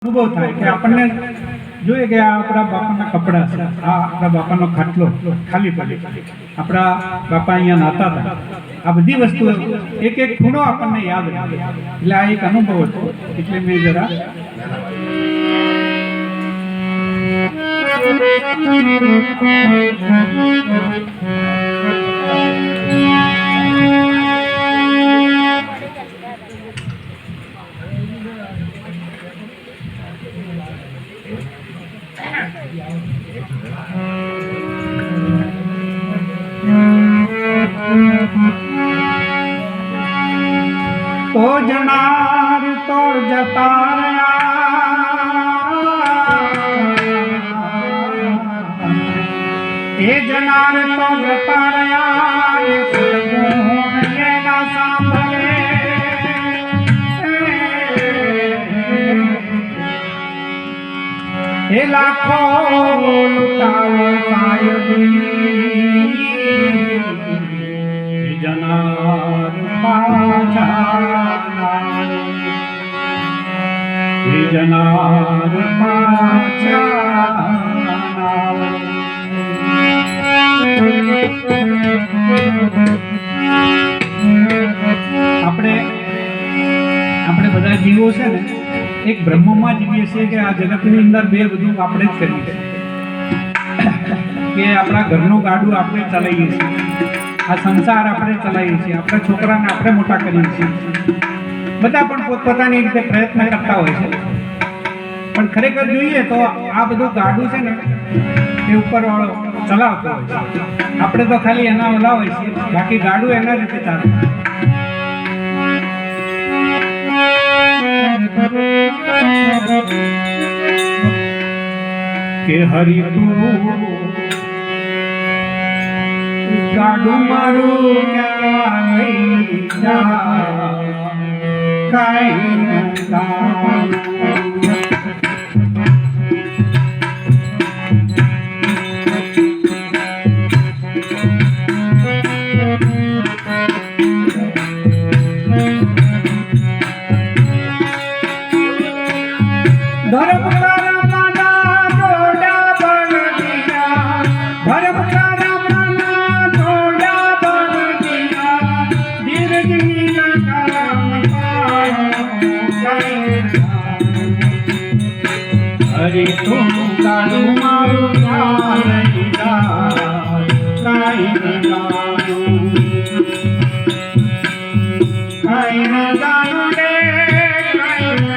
અનુભવ થાય કે આપણને જોઈએ કે આ આપણા બાપાના કપડા છે, આ આપણા બાપાનો ખાટલો ખાલી પડે, આપણા બાપા અહીંયા નાતા હતા, આ બધી વસ્તુઓ એક એક ખૂણો આપણને યાદ રહે. એટલે આ એક અનુભવ હતો, એટલે મેં જરા તો જનાર તોડ જતા રહ્યા, એ જનાર તો જતા રહ્યા, એના સાંભળે એ લાખો લૂટાવે સાહેબી, જનાર પાછા, જનાર પાછા. આપણે બધા જીવો છે ને એક બ્રહ્મમાં જીવીએ છીએ કે આ જગતની અંદર બે બધું આપણે જ કરીએ છીએ, કે આપણા ઘરનું ગાડું આપણે ચલાવીએ છીએ, આ સંસાર આપણે ચલાવીએ છીએ, આપણા છોકરાને આપણે મોટા કરીએ છીએ. બધા પણ પોતપોતાની રીતે પ્રયત્ન કરતા હોય છે, પણ ખરેખર જોઈએ તો આ બધું ગાડું છે ને એ ઉપરવાળો ચલાવતો હોય છે, આપણે તો ખાલી એના ઓલા હોય છે, બાકી ગાડું એના રીતે ચાલે. કે હરી તું ગાડું મારું ક્યાં લઈ જા, કાંઈ હરી તું ગાડું મારું ક્યાં લઈ જા, કાંઈ ન જાણું, કાંઈ ન જાણું.